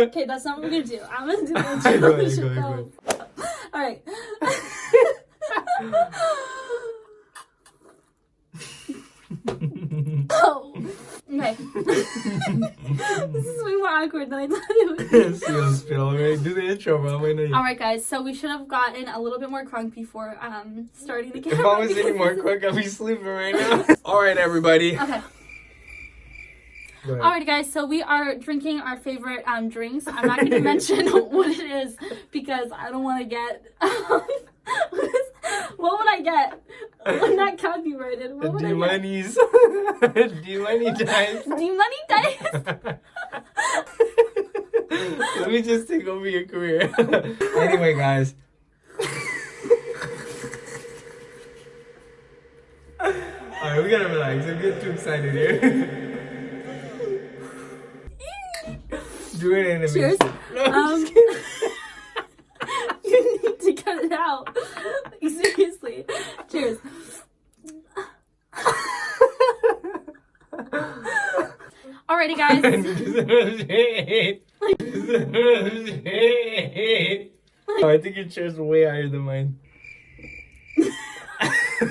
Okay, that's not what we're gonna do. I'm gonna do the Go. Alright. Oh. Okay. This is way more awkward than I thought it would be. Do the intro, bro. Alright, guys, so we should have gotten a little bit more crunk before starting the camera. If I was any more quick, I'd be sleeping right now. Alright, everybody. Okay. Alright, guys, so we are drinking our favorite drinks. I'm not going to mention what it is because I don't want to get... what would I get? I'm not copyrighted. What would I get? D-Money dice. D-Money dice? Let me just take over your career. Anyway, guys. Alright, we gotta relax. I'm getting too excited here. Do it in a Cheers. minute. No, I'm just kidding. You need to cut it out. Like, seriously. Cheers. Alrighty, guys. Oh, I think your chair's way higher than mine.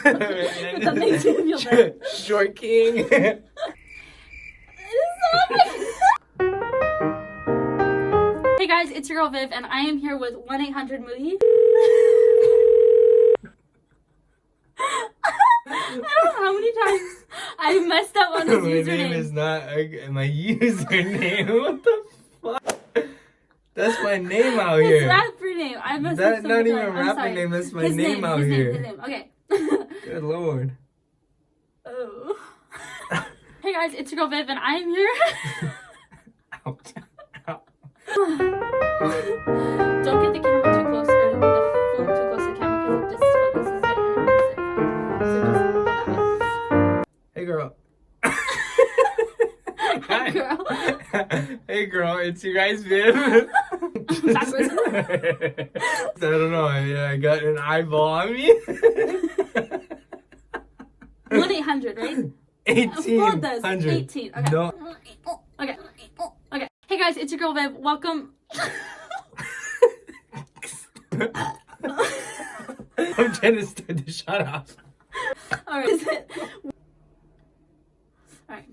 That makes me feel better. Short king. It is so Hey guys, it's your girl Viv, and I am here with 1-800-MOODY. I don't know how many times I messed up on this username. My name is not my username. What the fuck? That's my name out here. His rapper name. I messed up That's so not much even time. a I'm rapper sorry. name. That's my His name out here. His name. Okay. Good lord. Oh. Hey guys, it's your girl Viv, and I am here. Ouch. Don't get the camera too close or the phone too close to the camera because it just focuses it and makes it fun. So just hold that way. Hey girl. Hi, girl. Hey girl, it's your guys Viv. Backwards. I don't know. I got an eyeball on me. 1-800, right? 1800. 18. Okay. No. Okay. Okay. Hey guys, it's your girl Viv. Welcome. I'm trying to start the shot off. All right. Is it? All right.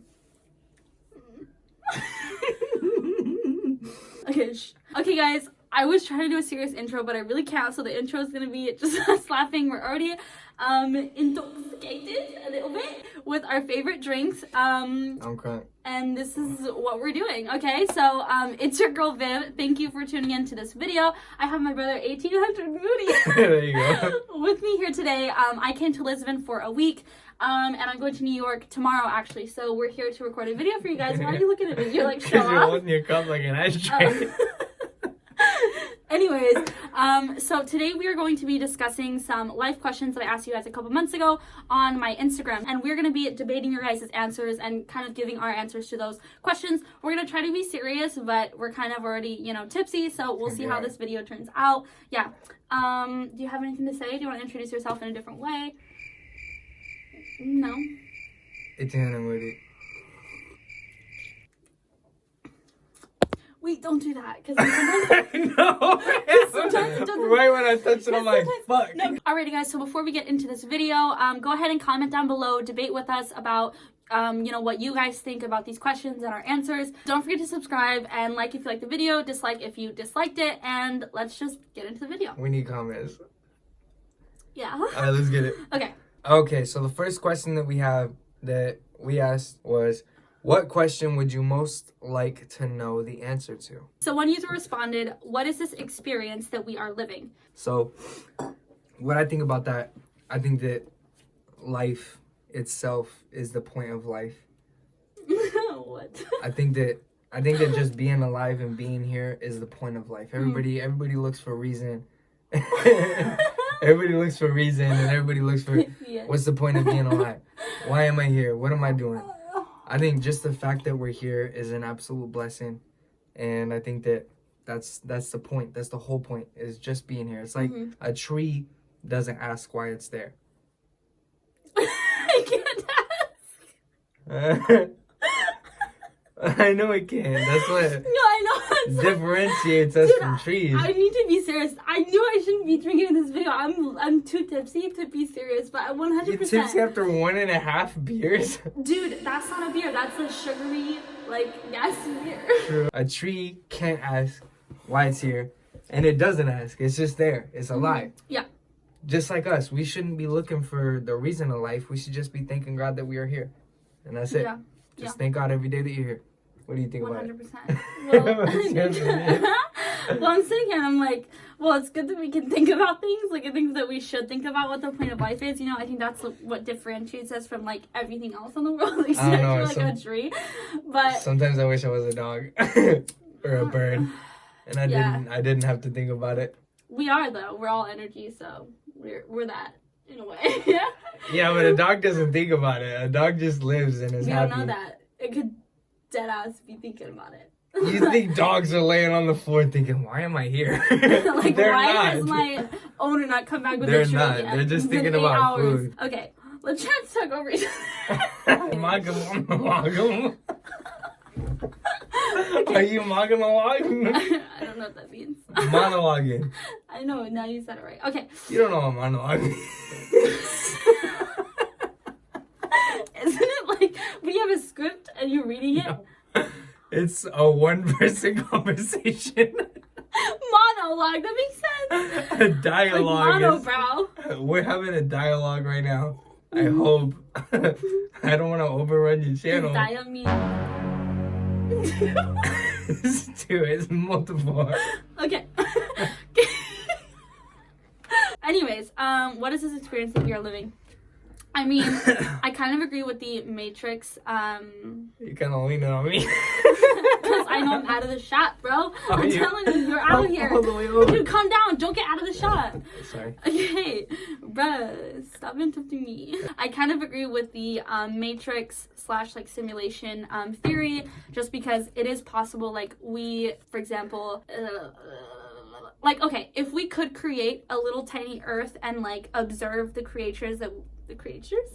Okay. Okay, guys. I was trying to do a serious intro, but I really can't. So the intro is gonna be just us laughing. We're already intoxicated a little bit with our favorite drinks. I'm crying. And this is what we're doing. Okay, so it's your girl Viv. Thank you for tuning in to this video. I have my brother 1800-MOODY There you go. with me here today. I came to Lisbon for a week. And I'm going to New York tomorrow, actually. So we're here to record a video for you guys. Why are you looking at me? You're like, show Because you're off. holding your cup like an ashtray. Anyways, so today we are going to be discussing some life questions that I asked you guys a couple months ago on my Instagram. And we're going to be debating your guys' answers and kind of giving our answers to those questions. We're going to try to be serious, but we're kind of already, tipsy. So we'll see how this video turns out. Yeah. Do you have anything to say? Do you want to introduce yourself in a different way? No. 1800-MOODY. Wait, don't do that. Because No. Right when I touched it, I'm like, fuck. No. Alrighty, guys. So before we get into this video, go ahead and comment down below. Debate with us about, what you guys think about these questions and our answers. Don't forget to subscribe and like if you like the video, dislike if you disliked it, and let's just get into the video. We need comments. Yeah. Alright, let's get it. Okay. Okay, so the first question that we asked was, what question would you most like to know the answer to? So one user responded, what is this experience that we are living? So what I think about that, I think that life itself is the point of life. What? I think that just being alive and being here is the point of life. Everybody looks for a reason. Everybody looks for a reason, and everybody looks for what's the point of being alive? Why am I here? What am I doing? I think just the fact that we're here is an absolute blessing, and I think that's the point. That's the whole point, is just being here. It's like a tree doesn't ask why it's there. I can't ask. I know it can. That's what. No, I know differentiates us from trees. I need to be serious. I knew I shouldn't be drinking in this video. I'm too tipsy to be serious, but I 100%. You tipsy after 1.5 beers? Dude, that's not a beer. That's a sugary, like, gas beer. True. A tree can't ask why it's here, and it doesn't ask. It's just there. It's alive. Yeah. Just like us, we shouldn't be looking for the reason of life. We should just be thanking God that we are here, and that's it. Yeah. Just thank God every day that you're here. What do you think 100%. about it? Well, I'm sitting here and I'm like, well, it's good that we can think about things. Like, I think that we should think about what the point of life is. You know, I think that's what differentiates us from, like, everything else in the world, except for, like, a tree. But sometimes I wish I was a dog or a bird, and I didn't have to think about it. We are, though. We're all energy, so we're that in a way. Yeah, but a dog doesn't think about it. A dog just lives and is happy. We don't know that. It could dead ass be thinking about it. You think dogs are laying on the floor thinking, why am I here? Like, They're why not. has my owner not come back with They're a treat not. yet? They're just It's been thinking 8 about hours. food. Okay, let's try to talk over each other. Magam. Are you monologuing? I don't know what that means. Monologuing. I know, now you said it right. Okay. You don't know what monologuing is. Isn't it like when you have a script and you're reading it? No. It's a one-person conversation. Monologue, that makes sense. A dialogue. Like monobrow. We're having a dialogue right now. I hope. I don't want to overrun your channel. It's two. It's multiple. Okay. Anyways, what is this experience that we are living? I mean, I kind of agree with the Matrix. You kind of leaning on me. Because I know I'm out of the shot, bro. I'm telling you, you're out of here. Dude, calm down. Don't get out of the shot. Sorry. Okay, bruh, stop interrupting me. I kind of agree with the Matrix / like simulation theory, just because it is possible. Like, we, for example, like, okay, if we could create a little tiny Earth and like observe the creatures that. The creatures?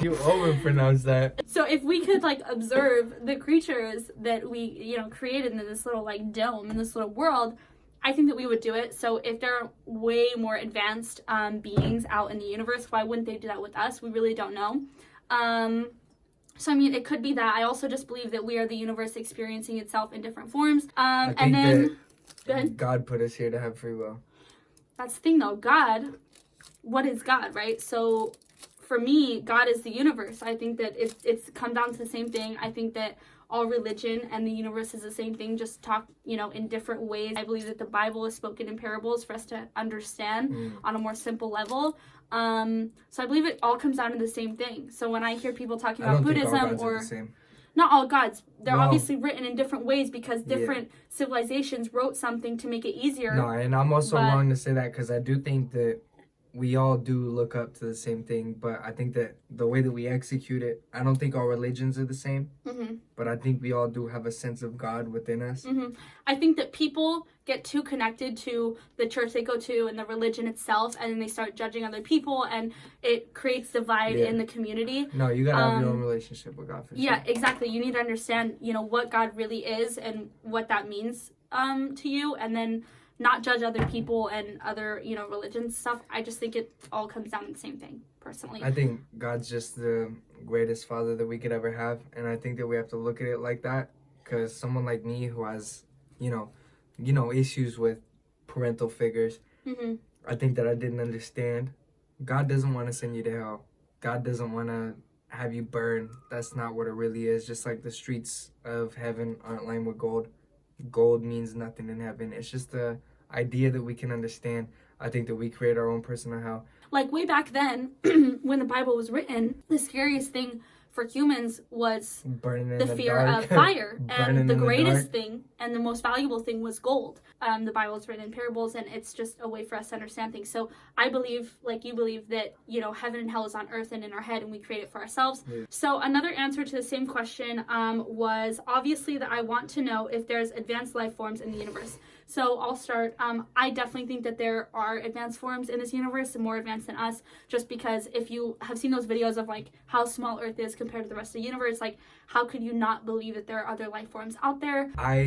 You overpronounced that. So if we could like observe the creatures that we, you know, created in this little like dome in this little world, I think that we would do it. So if there are way more advanced beings out in the universe, why wouldn't they do that with us? We really don't know. So I mean, it could be that. I also just believe that we are the universe experiencing itself in different forms. And then go ahead. God put us here to have free will. That's the thing though. God, what is God, right? So for me, God is the universe. I think that it's come down to the same thing. I think that all religion and the universe is the same thing, just talk, you know, in different ways. I believe that the Bible is spoken in parables for us to understand on a more simple level. So I believe it all comes down to the same thing. So when I hear people talking about Buddhism or not all gods, they're obviously written in different ways because different civilizations wrote something to make it easier. No, and I'm also wrong to say that because I do think that we all do look up to the same thing, but I think that the way that we execute it, I don't think all religions are the same, but I think we all do have a sense of God within us. I think that people get too connected to the church they go to and the religion itself, and then they start judging other people, and it creates divide in the community. No, you gotta have your own relationship with God. Yeah, exactly. You need to understand, you know, what God really is and what that means to you, and then not judge other people and other, you know, religions stuff. I just think it all comes down to the same thing, personally. I think God's just the greatest father that we could ever have, and I think that we have to look at it like that, because someone like me who has, you know, issues with parental figures, I think that I didn't understand. God doesn't want to send you to hell. God doesn't want to have you burn. That's not what it really is. Just like the streets of heaven aren't lined with gold. Gold means nothing in heaven. It's just the idea that we can understand. I think that we create our own personal hell. Like way back then, when the Bible was written, the scariest thing for humans was burning the fear of fire. And the greatest thing and the most valuable thing was gold. The Bible is written in parables, and it's just a way for us to understand things. So I believe, like you believe, that, you know, heaven and hell is on earth and in our head, and we create it for ourselves. So another answer to the same question was obviously that I want to know if there's advanced life forms in the universe. So I'll start. I definitely think that there are advanced forms in this universe and more advanced than us, just because if you have seen those videos of like how small Earth is compared compared to the rest of the universe. Like, how could you not believe that there are other life forms out there? I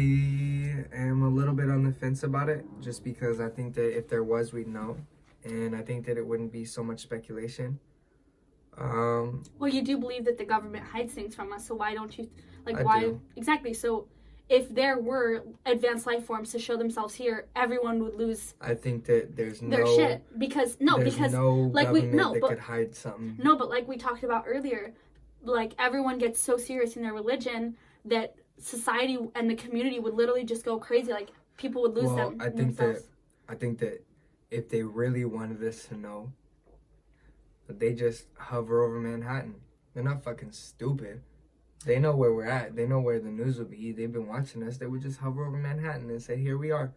am a little bit on the fence about it, just because I think that if there was, we'd know. And I think that it wouldn't be so much speculation. Well, you do believe that the government hides things from us, so why don't you, like, I why? do. Exactly. So if there were advanced life forms to show themselves here, everyone would lose I think that there's their no shit. Because, no, there's because, no like, government that could hide something. No, but like we talked about earlier, like, everyone gets so serious in their religion that society and the community would literally just go crazy. Like, people would lose I think that if they really wanted us to know, they just hover over Manhattan. They're not fucking stupid. They know where we're at. They know where the news will be. They've been watching us. They would just hover over Manhattan and say, here we are.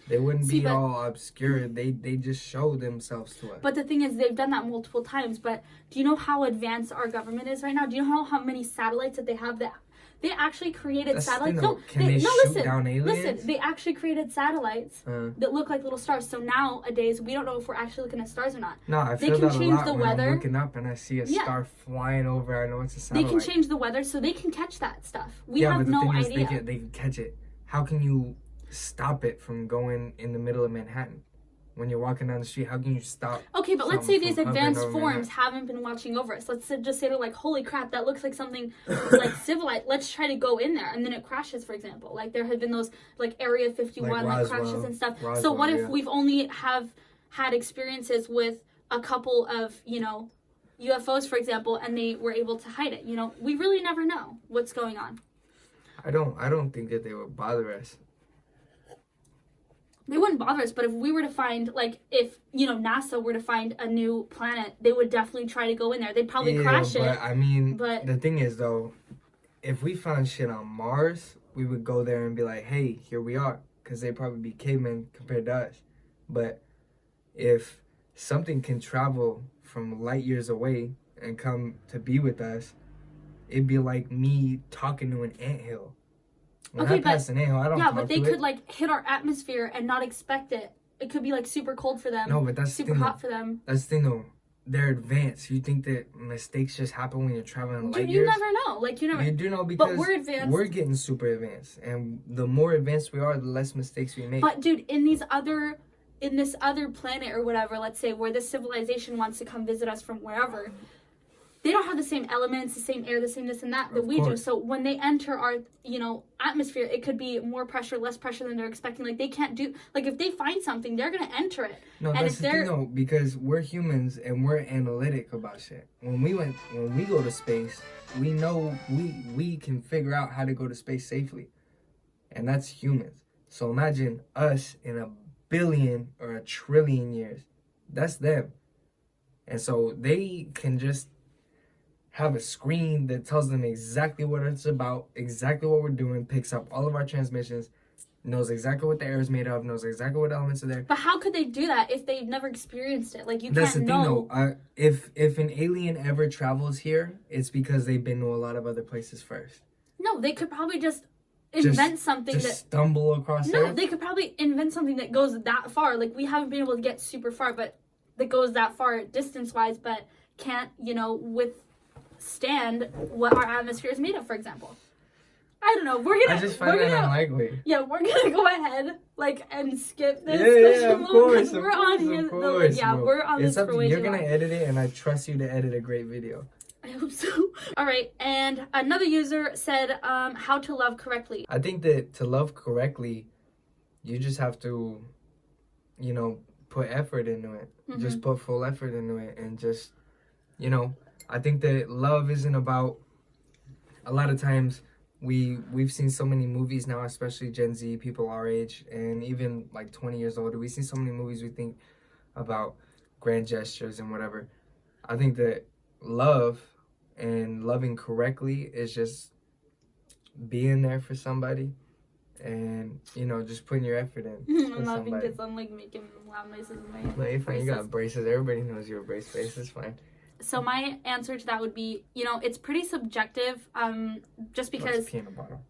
They wouldn't be all obscure. They just show themselves to us. But the thing is, they've done that multiple times. But do you know how advanced our government is right now? Do you know how many satellites that they have that they actually created satellites? Down aliens? Listen, they actually created satellites that look like little stars. So nowadays, we don't know if we're actually looking at stars or not. No, I feel that a lot when I'm looking up and I see a star flying over. I know it's a satellite. They can change the weather so they can catch that stuff. We have no idea. They can catch it. How can you stop it from going in the middle of Manhattan? When you're walking down the street, how can you stop? Okay, but let's say these advanced forms haven't been watching over us. Let's just say they're like, holy crap, that looks like something like civilized. Let's try to go in there. And then it crashes, for example. Like, there have been those, like, Area 51 like crashes and stuff. So what if we've only have had experiences with a couple of, you know, UFOs, for example, and they were able to hide it? You know, we really never know what's going on. I don't think that they would bother us. They wouldn't bother us, but if we were to find, like, if, you know, NASA were to find a new planet, they would definitely try to go in there. They'd probably crash it. I mean, the thing is, though, if we found shit on Mars, we would go there and be like, hey, here we are. Because they'd probably be cavemen compared to us. But if something can travel from light years away and come to be with us, it'd be like me talking to an anthill. When I pass an anthill, I don't talk to it. Yeah, but they could, like, hit our atmosphere and not expect it. It could be, like, super cold for them. No, but that's super hot for them. That's the thing, though. They're advanced. You think that mistakes just happen when you're traveling light years? You never know. Like, you never. You do know, because but we're advanced. We're getting super advanced, and the more advanced we are, the less mistakes we make. But dude, in this other planet or whatever, let's say, where this civilization wants to come visit us from wherever, they don't have the same elements, the same air, the same this and that we do. So when they enter our, you know, atmosphere, it could be more pressure, less pressure than they're expecting. Like, they can't do, like, if they find something, they're going to enter it. No, and that's the thing, though, because we're humans and we're analytic about shit. When we go to space, we know we can figure out how to go to space safely. And that's humans. So imagine us in 1 billion or 1 trillion years. That's them. And so they can just have a screen that tells them exactly what it's about, exactly what we're doing, picks up all of our transmissions, knows exactly what the air is made of, knows exactly what elements are there. But how could they do that if they've never experienced it? Like, That's can't the know. thing, though. If an alien ever travels here, it's because they've been to a lot of other places first. No, they could probably just invent something that stumble across. No, they could probably invent something that goes that far. Like, we haven't been able to get super far, but that goes that far distance-wise, but can't, you know, withstand what our atmosphere is made of, for example. I don't know. I just find that unlikely. Yeah, we're gonna go ahead, like, and skip this. Yeah, of course. We're on this for way too long. You're gonna edit it, and I trust you to edit a great video. I hope so. All right, and another user said, how to love correctly. I think that to love correctly, you just have to, you know, put effort into it. Mm-hmm. Just put full effort into it, and just, you know, I think that love isn't about, a lot of times, we've seen so many movies now, especially Gen Z, people our age, and even like 20 years older. We've seen so many movies we think about grand gestures and whatever. I think that love and loving correctly is just being there for somebody and, you know, just putting your effort in. I'm laughing because I'm like making loud noises in my No, you're fine. You got braces. Everybody knows you're a brace face. It's fine. So my answer to that would be, you know, it's pretty subjective, just because... Peanut bottle.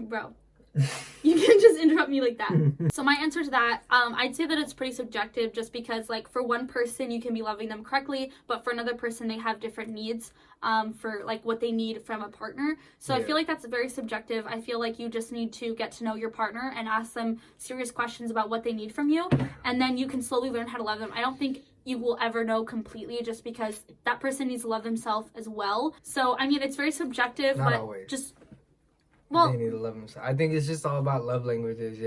Bro, You can just interrupt me like that. So my answer to that, I'd say that it's pretty subjective, just because like for one person you can be loving them correctly, but for another person they have different needs for like what they need from a partner. So I feel like that's very subjective. I feel like you just need to get to know your partner and ask them serious questions about what they need from you, and then you can slowly learn how to love them. I don't think you will ever know completely, just because that person needs to love themselves as well. So I mean, it's very subjective. Not but always. Just well, they need to love themselves. I think it's just all about love languages.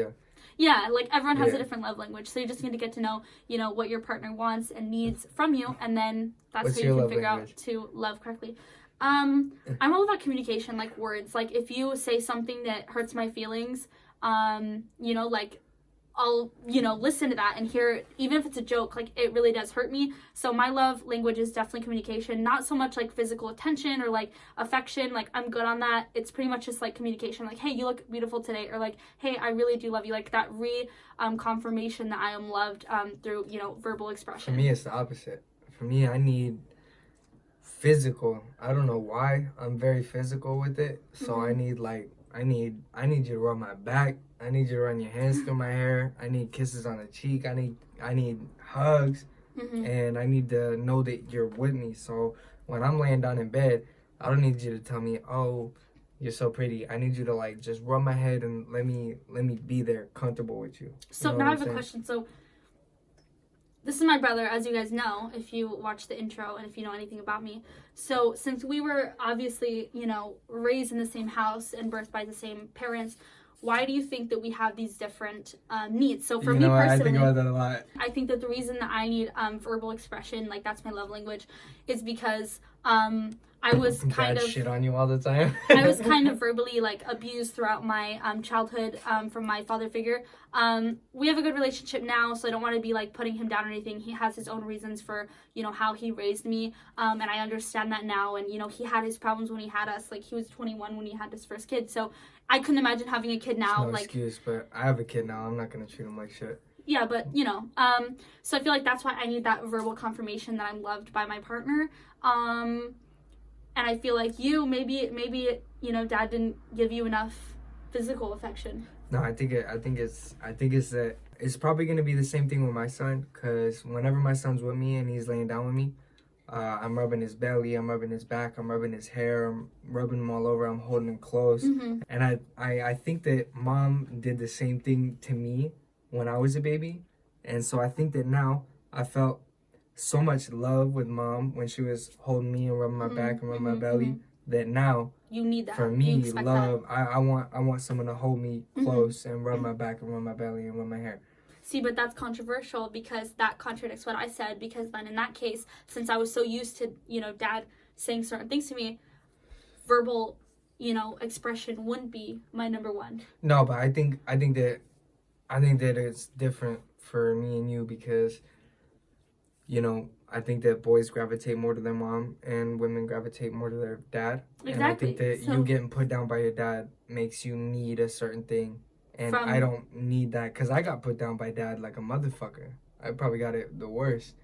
Yeah, like everyone has a different love language, so you just need to get to know, what your partner wants and needs from you, and then that's how you can figure out to love correctly. I'm all about communication, like words. Like if you say something that hurts my feelings, like I'll, listen to that and hear it, even if it's a joke, like it really does hurt me. So my love language is definitely communication, not so much like physical attention or like affection. Like I'm good on that. It's pretty much just like communication. Like, hey, you look beautiful today, or like, hey, I really do love you. Like that confirmation that I am loved through, verbal expression. For me, it's the opposite. For me, I need physical. I don't know why. I'm very physical with it. So I need I need you to rub my back. I need you to run your hands through my hair. I need kisses on the cheek. I need hugs. And I need to know that you're with me. So when I'm laying down in bed, I don't need you to tell me, oh, you're so pretty. I need you to like just rub my head and let me be there comfortable with you. So now I have a question. So this is my brother, as you guys know, if you watch the intro and if you know anything about me. So since we were obviously, raised in the same house and birthed by the same parents, why do you think that we have these different needs? So for me personally, I think about that a lot. I think that the reason that I need verbal expression, like that's my love language, is because I was kind of shit on you all the time. I was kind of verbally like abused throughout my childhood from my father figure. We have a good relationship now, so I don't want to be like putting him down or anything. He has his own reasons for how he raised me, and I understand that now. And he had his problems when he had us. Like he was 21 when he had his first kid, so I couldn't imagine having a kid now. No excuse, but I have a kid now. I'm not gonna treat him like shit. Yeah, but so I feel like that's why I need that verbal confirmation that I'm loved by my partner. And I feel like maybe dad didn't give you enough physical affection. No, I think it's that it's probably gonna be the same thing with my son, because whenever my son's with me and he's laying down with me, I'm rubbing his belly, I'm rubbing his back, I'm rubbing his hair, I'm rubbing him all over, I'm holding him close. And I think that mom did the same thing to me when I was a baby, and so I think that now I felt so much love with mom when she was holding me and rubbing my back and rubbing my belly, that now you need that. For me, love, I want someone to hold me close and rub my back and rub my belly and rub my hair. See, but that's controversial, because that contradicts what I said, because then in that case, since I was so used to, dad saying certain things to me, verbal, expression wouldn't be my number one. No, but I think that it's different for me and you, because I think that boys gravitate more to their mom and women gravitate more to their dad. Exactly. And I think that you getting put down by your dad makes you need a certain thing. And I don't need that, because I got put down by dad like a motherfucker. I probably got it the worst.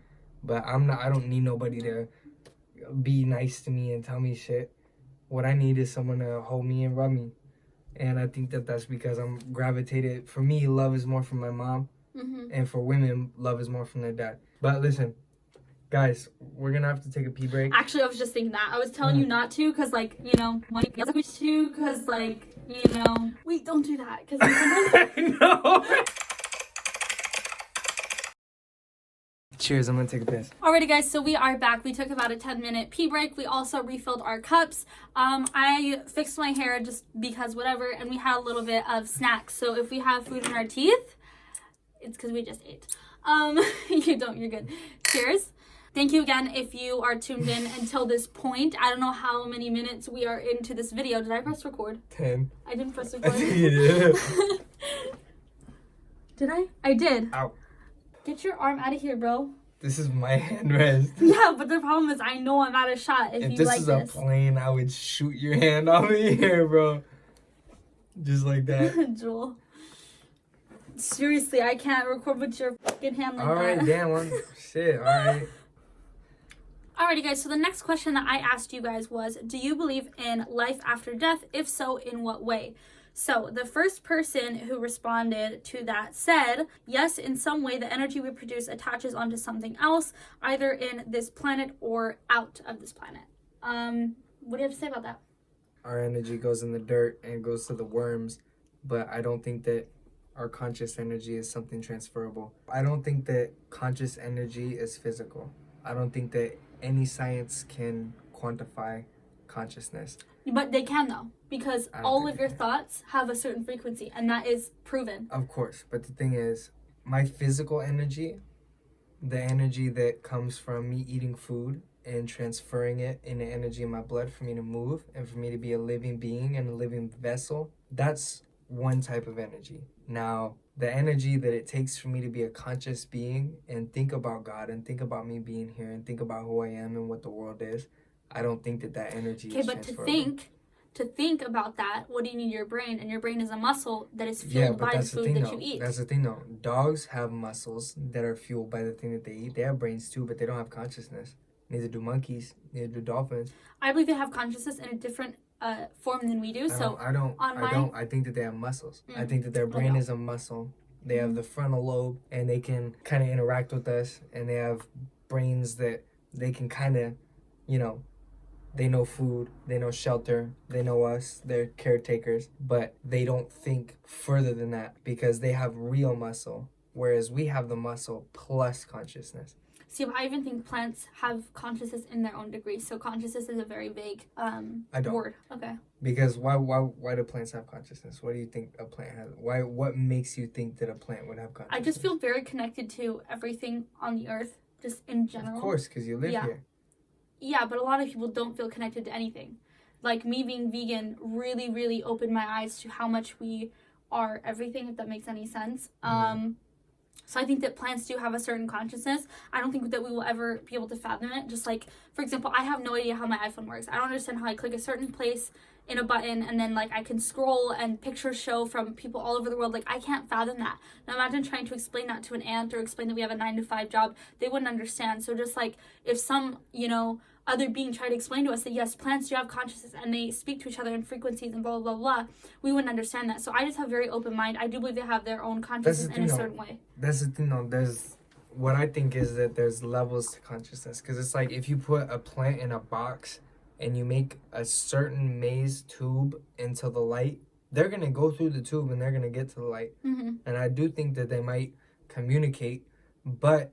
But I don't need nobody to be nice to me and tell me shit. What I need is someone to hold me and rub me. And I think that that's because I'm gravitated. For me, love is more from my mom. And for women, love is more from their dad. But listen, guys, we're going to have to take a pee break. Actually, I was just thinking that. I was telling you not to, because, like, wait, don't do that. Because No. Cheers, I'm going to take a piss. Alrighty, guys, so we are back. We took about a 10-minute pee break. We also refilled our cups. I fixed my hair just because whatever, and we had a little bit of snacks. So if we have food in our teeth, it's because we just ate. You're good. Cheers. Thank you again if you are tuned in until this point. I don't know how many minutes we are into this video. Did I press record? 10. I didn't press record. I think you did. Did I? I did. Ow. Get your arm out of here, bro. This is my hand rest. Yeah, but the problem is I know I'm out of shot if you like this. If this is a plane, I would shoot your hand off of here, bro. Just like that. Joel. Seriously, I can't record with your fucking hand like that. Alright, damn. Shit, alright. Alrighty, guys, so the next question that I asked you guys was, do you believe in life after death? If so, in what way? So the first person who responded to that said, yes, in some way the energy we produce attaches onto something else, either in this planet or out of this planet. What do you have to say about that? Our energy goes in the dirt and goes to the worms, but I don't think that our conscious energy is something transferable. I don't think that conscious energy is physical. I don't think that any science can quantify consciousness. But they can, though, because all of your thoughts have a certain frequency, and that is proven. Of course, but the thing is, my physical energy, the energy that comes from me eating food and transferring it into energy in my blood for me to move and for me to be a living being and a living vessel, that's one type of energy. Now, the energy that it takes for me to be a conscious being and think about God and think about me being here and think about who I am and what the world is, I don't think that energy is transferable. Okay, but to think about that, what do you need your brain? And your brain is a muscle that is fueled by the food that you eat. That's the thing, though. Dogs have muscles that are fueled by the thing that they eat. They have brains, too, but they don't have consciousness. Neither do monkeys. Neither do dolphins. I believe they have consciousness in a different form than we do. I think that they have muscles. I think that their brain is a muscle. They have the frontal lobe, and they can kind of interact with us, and they have brains that they can kind of, they know food, they know shelter, they know us, they're caretakers, but they don't think further than that because they have real muscle, whereas we have the muscle plus consciousness. See, I even think plants have consciousness in their own degree. So consciousness is a very vague word. Okay. Because why do plants have consciousness? What do you think a plant has? What makes you think that a plant would have consciousness? I just feel very connected to everything on the earth, just in general. Of course, because you live here. Yeah, but a lot of people don't feel connected to anything. Like me being vegan really, really opened my eyes to how much we are everything, if that makes any sense. So I think that plants do have a certain consciousness. I don't think that we will ever be able to fathom it. Just like, for example, I have no idea how my iPhone works. I don't understand how I click a certain place in a button and then like I can scroll and pictures show from people all over the world. Like I can't fathom that. Now imagine trying to explain that to an ant or explain that we have a 9-to-5 job. They wouldn't understand. So just like if some, other being tried to explain to us that yes, plants do have consciousness and they speak to each other in frequencies and blah, blah, blah, we wouldn't understand that. So I just have a very open mind. I do believe they have their own consciousness in a certain way. That's the thing though. What I think is that there's levels to consciousness. Because it's like if you put a plant in a box and you make a certain maze tube into the light, they're going to go through the tube and they're going to get to the light. Mm-hmm. And I do think that they might communicate, but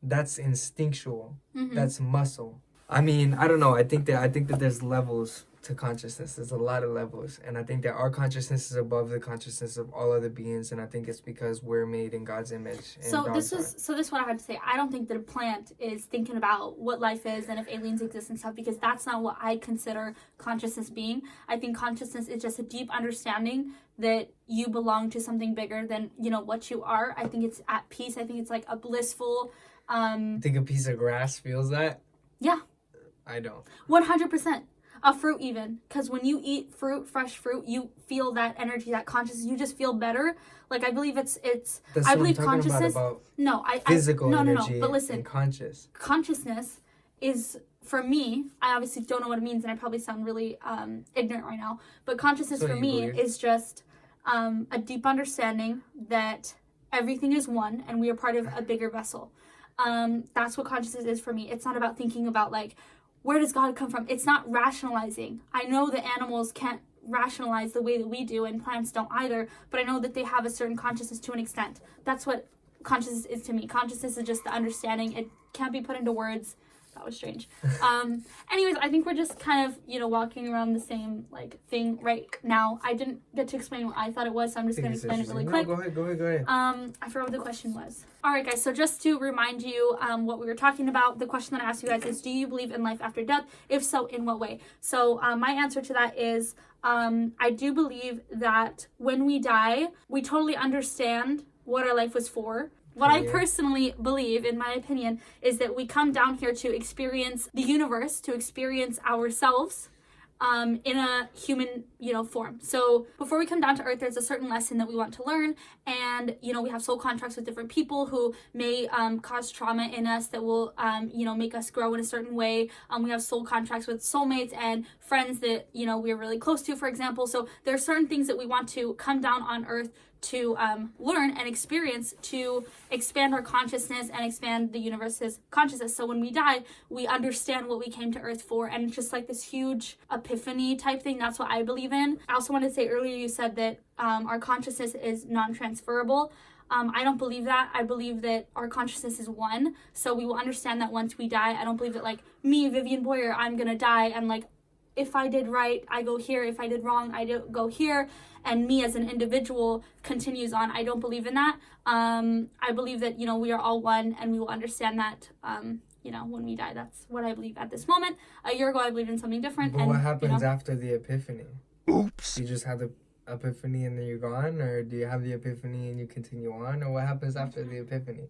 that's instinctual. Mm-hmm. That's muscle. I mean, I don't know. I think that there's levels to consciousness. There's a lot of levels. And I think that our consciousness is above the consciousness of all other beings. And I think it's because we're made in God's image. So this is what I had to say. I don't think that a plant is thinking about what life is and if aliens exist and stuff, because that's not what I consider consciousness being. I think consciousness is just a deep understanding that you belong to something bigger than, what you are. I think it's at peace. I think it's like a blissful... Think a piece of grass feels that? Yeah. I don't. 100%. A fruit even. Because when you eat fruit, fresh fruit, you feel that energy, that consciousness. You just feel better. Like, I believe it's That's I what believe I'm talking consciousness... about Physical energy. No, but listen. And conscious. Consciousness is, for me, I obviously don't know what it means, and I probably sound really ignorant right now. But consciousness for me is just a deep understanding that everything is one, and we are part of a bigger vessel. That's what consciousness is for me. It's not about thinking about like, where does God come from? It's not rationalizing. I know that animals can't rationalize the way that we do, and plants don't either, but I know that they have a certain consciousness to an extent. That's what consciousness is to me. Consciousness is just the understanding. It can't be put into words. That was strange. Anyways, I think we're just kind of, walking around the same, thing right now. I didn't get to explain what I thought it was, so I'm just going to explain it really quick. Go ahead. I forgot what the question was. All right, guys, so just to remind you what we were talking about, the question that I asked you guys is, do you believe in life after death? If so, in what way? So my answer to that is, I do believe that when we die, we totally understand what our life was for. What I personally believe, in my opinion, is that we come down here to experience the universe, to experience ourselves, in a human, form. So before we come down to earth, there's a certain lesson that we want to learn. And, we have soul contracts with different people who may cause trauma in us that will, make us grow in a certain way. We have soul contracts with soulmates and friends that, we're really close to, for example. So there are certain things that we want to come down on earth to learn and experience to expand our consciousness and expand the universe's consciousness. So when we die, we understand what we came to earth for, and it's just like this huge epiphany type thing. That's what I believe in. I also wanted to say earlier, you said that our consciousness is non-transferable. I don't believe that. I believe that our consciousness is one, so we will understand that once we die. I don't believe that like me, Vivian Boyer, I'm gonna die and like if I did right, I go here. If I did wrong, I go here. And me as an individual continues on. I don't believe in that. I believe that, we are all one and we will understand that, when we die. That's what I believe at this moment. A year ago, I believed in something different. But what happens after the epiphany? Oops. You just have the epiphany and then you're gone? Or do you have the epiphany and you continue on? Or what happens after the epiphany?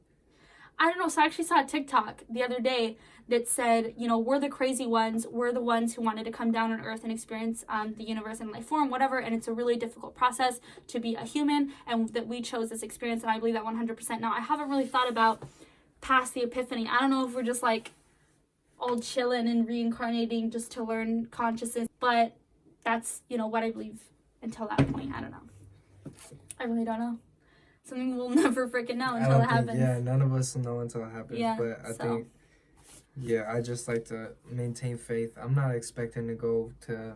I don't know. So I actually saw a TikTok the other day that said, we're the crazy ones. We're the ones who wanted to come down on earth and experience the universe in life form, whatever. And it's a really difficult process to be a human, and that we chose this experience. And I believe that 100%. Now, I haven't really thought about past the epiphany. I don't know if we're just like all chilling and reincarnating just to learn consciousness. But that's, what I believe until that point. I don't know. I really don't know. Something we'll never freaking know until it happens. Yeah, none of us will know until it happens. Yeah, but I think, I just like to maintain faith. I'm not expecting to go to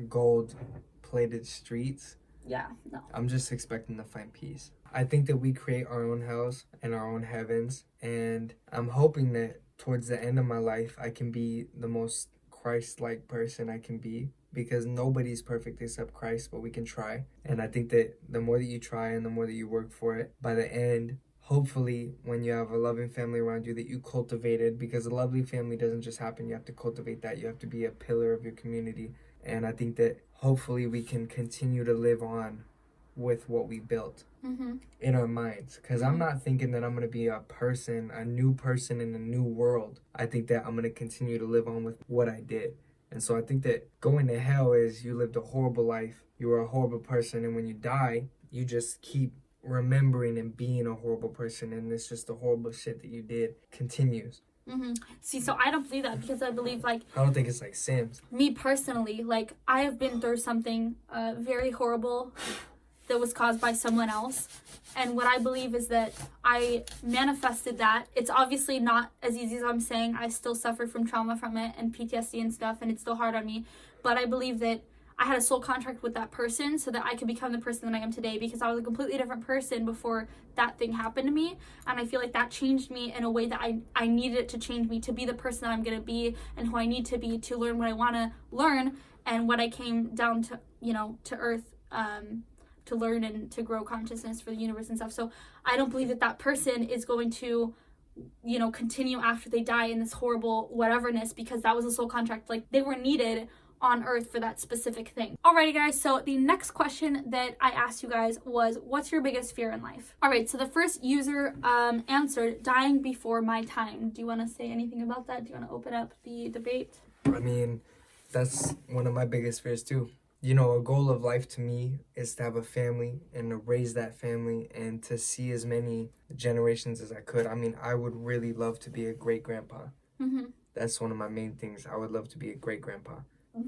gold-plated streets. Yeah, no. I'm just expecting to find peace. I think that we create our own hells and our own heavens, and I'm hoping that towards the end of my life, I can be the most Christ-like person I can be. Because nobody's perfect except Christ, but we can try. And I think that the more that you try and the more that you work for it, by the end, hopefully, when you have a loving family around you that you cultivated, because a lovely family doesn't just happen, you have to cultivate that. You have to be a pillar of your community. And I think that hopefully we can continue to live on with what we built in our minds. Because I'm not thinking that I'm going to be a new person in a new world. I think that I'm going to continue to live on with what I did. And so I think that going to hell is you lived a horrible life, you were a horrible person, and when you die, you just keep remembering and being a horrible person, and it's just the horrible shit that you did continues. See, so I don't believe that, because I believe, like... I don't think it's like Sims. Me personally, like, I have been through something very horrible that was caused by someone else. And what I believe is that I manifested that. It's obviously not as easy as I'm saying. I still suffer from trauma from it and PTSD and stuff, and it's still hard on me. But I believe that I had a soul contract with that person so that I could become the person that I am today, because I was a completely different person before that thing happened to me. And I feel like that changed me in a way that I needed it to change me to be the person that I'm going to be and who I need to be to learn what I want to learn and what I came down to, to earth to learn and to grow consciousness for the universe and stuff. So I don't believe that person is going to, continue after they die in this horrible whateverness, because that was a soul contract. Like, they were needed on earth for that specific thing. Alrighty guys, so the next question that I asked you guys was, what's your biggest fear in life? Alright, so the first user answered, dying before my time. Do you want to say anything about that? Do you want to open up the debate? I mean, that's one of my biggest fears too. A goal of life to me is to have a family and to raise that family and to see as many generations as I could. I mean, I would really love to be a great-grandpa. That's one of my main things. I would love to be a great-grandpa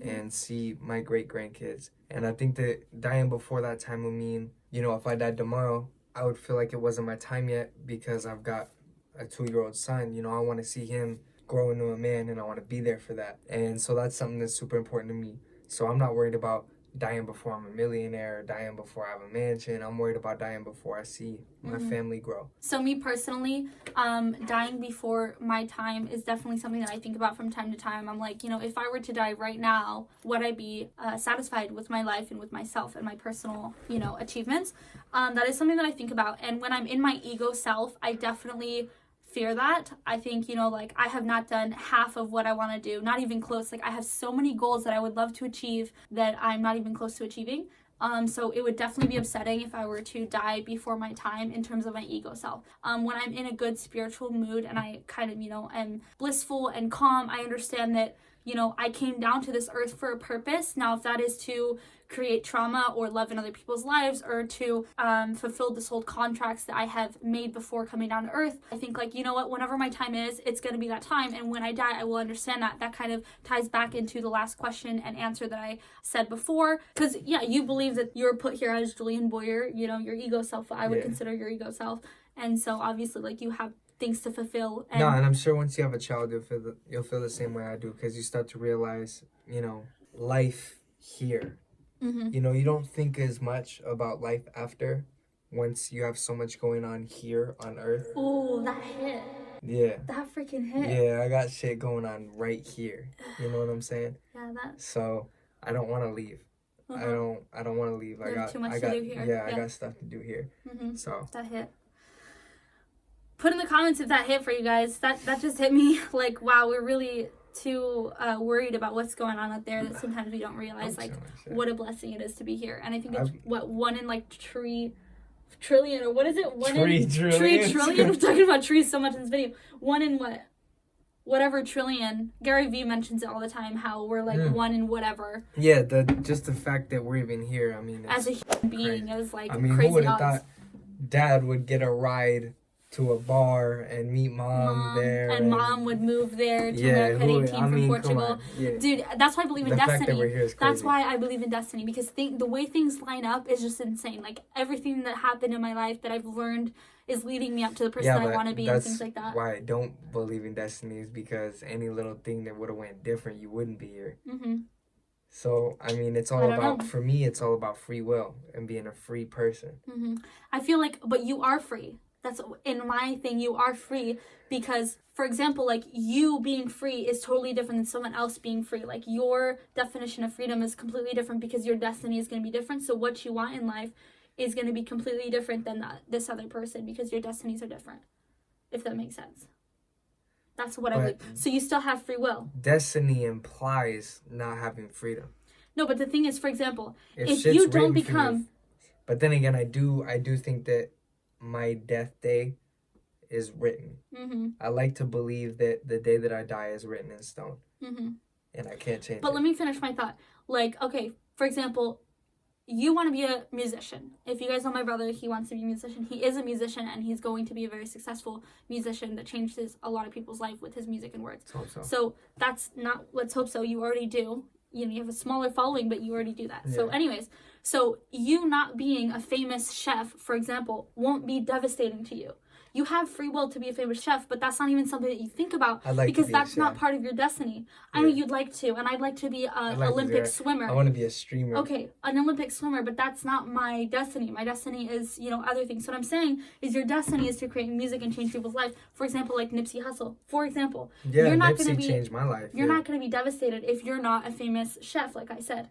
and see my great-grandkids. And I think that dying before that time would mean, if I died tomorrow, I would feel like it wasn't my time yet, because I've got a 2-year-old son. I want to see him grow into a man, and I want to be there for that. And so that's something that's super important to me. So I'm not worried about dying before I'm a millionaire or dying before I have a mansion. I'm worried about dying before I see my family grow. So me personally, dying before my time is definitely something that I think about from time to time. I'm like, if I were to die right now, would I be satisfied with my life and with myself and my personal, achievements? That is something that I think about. And when I'm in my ego self, I definitely fear that. I think, I have not done half of what I want to do, not even close. Like, I have so many goals that I would love to achieve that I'm not even close to achieving. So it would definitely be upsetting if I were to die before my time in terms of my ego self. When I'm in a good spiritual mood and I kind of, am blissful and calm, I understand that, you know, I came down to this earth for a purpose. Now, if that is to create trauma or love in other people's lives, or to fulfill the soul contracts that I have made before coming down to earth, I think, like, you know what, whenever my time is, it's going to be that time, and when I die, I will understand that. That kind of ties back into the last question and answer that I said before, because yeah, you believe that you're put here as Julian Boyer, you know, your ego self, I would consider your ego self, and so obviously, like, you have things to fulfill. And and I'm sure once you have a child, you'll feel the same way I do, because you start to realize, you know, life here. You know, you don't think as much about life after, once you have so much going on here on earth. Oh, that hit. Yeah. That freaking hit. Yeah, I got shit going on right here. You know what I'm saying? Yeah, that. So I don't want to leave. I don't want to leave. I got too much to do here. Yeah, I got stuff to do here. So that hit. Put in the comments if that hit for you guys. That just hit me. Like, wow, we're really too worried about what's going on out there that sometimes we don't realize, like, what a blessing it is to be here. And I think it's one in like trillion, or what is it? Tree trillion. We're talking about trees so much in this video. One in whatever trillion. Gary Vee mentions it all the time, how we're like one in whatever. Yeah, just the fact that we're even here, I mean, as a human being is like, I mean, crazy. Who would have thought Dad would get a ride to a bar and meet Mom there, and Mom would move there to their cutting team from Portugal. Dude, that's why I believe in destiny. Fact that we're here is crazy. That's why I believe in destiny, because the way things line up is just insane. Like, everything that happened in my life that I've learned is leading me up to the person I want to be, and things like that. Why I don't believe in destiny is because any little thing that would have went different, you wouldn't be here. So, I mean, it's all about, for me, it's all about free will and being a free person. I feel like, but you are free. That's, in my thing, you are free, because, for example, like, you being free is totally different than someone else being free. Like, your definition of freedom is completely different, because your destiny is going to be different. So what you want in life is going to be completely different than this other person, because your destinies are different, if that makes sense. That's what I believe. So you still have free will. Destiny implies not having freedom. No, but the thing is, for example, if you don't become... But then again, I do think that my death day is written. I like to believe that the day that I die is written in stone. And I can't change it. But let me finish my thought. Like, okay, for example, you want to be a musician. If you guys know my brother, he wants to be a musician. He is a musician, and he's going to be a very successful musician that changes a lot of people's life with his music and words. Let's hope so. So that's not, let's hope so, you already do. You know, you have a smaller following, but you already do that. So anyways, so you not being a famous chef, for example, won't be devastating to you. You have free will to be a famous chef, but that's not even something that you think about, because that's not part of your destiny. I know you'd like to, and I'd like to be an Olympic swimmer. I want to be a streamer. Okay, an Olympic swimmer, but that's not my destiny. My destiny is, you know, other things. So what I'm saying is your destiny is to create music and change people's lives. For example, like Nipsey Hussle. For example, you're not going to be changed my life. You're not going to be devastated if you're not a famous chef, like I said.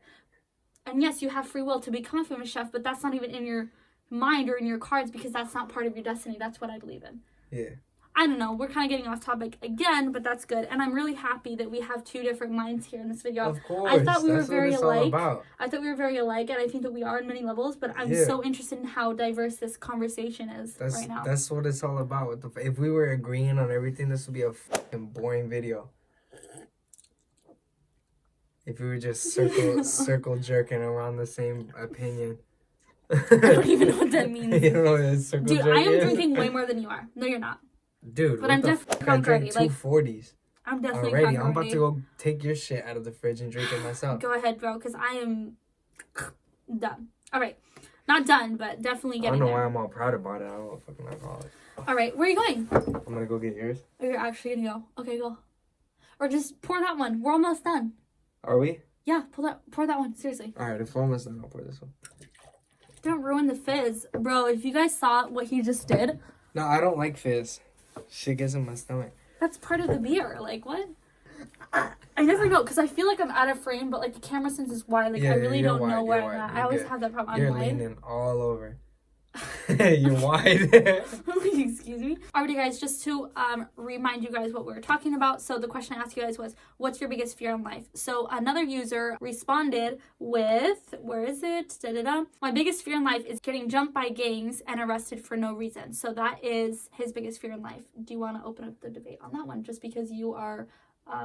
And yes, you have free will to become a famous chef, but that's not even in your mind or in your cards, because that's not part of your destiny. That's what I believe in. Yeah. I don't know. We're kind of getting off topic again, but that's good. And I'm really happy that we have two different minds here in this video. Of course. I thought we were very alike. I thought we were very alike, and I think that we are on many levels, but I'm so interested in how diverse this conversation is right now. That's what it's all about. If we were agreeing on everything, this would be a fucking boring video. If we were just circle jerking around the same opinion. I don't even know what that means. You don't know what a circle Dude, jerk I am is? drinking way more than you are. No, you're not. Dude, but I'm definitely I drank two 40s. I'm definitely already. I'm about to go take your shit out of the fridge and drink it myself. Go ahead, bro, because I am done. All right. Not done, but definitely getting there. I don't know why I'm all proud about it. I don't know fucking alcoholic. All right. Where are you going? I'm going to go get yours. Oh, you're actually going to go? Okay, go. Or just pour that one. We're almost done. Are we? Yeah, pour that one. Seriously. All right, if we're almost done, I'll pour this one. Don't ruin the fizz. Bro, if you guys saw what he just did. No, I don't like fizz. Shit gets in my stomach. That's part of the beer. Like, what? I never know, because I feel like I'm out of frame, but, like, the camera sense is wide. Like, I really don't know where I'm at. I always have that problem. You're leaning all over. You're wide. Excuse me. Alrighty, guys, just to remind you guys what we were talking about. So the question I asked you guys was, what's your biggest fear in life? So another user responded with, where is it? Da-da-da. My biggest fear in life is getting jumped by gangs and arrested for no reason. So that is his biggest fear in life. Do you want to open up the debate on that one? Just because you are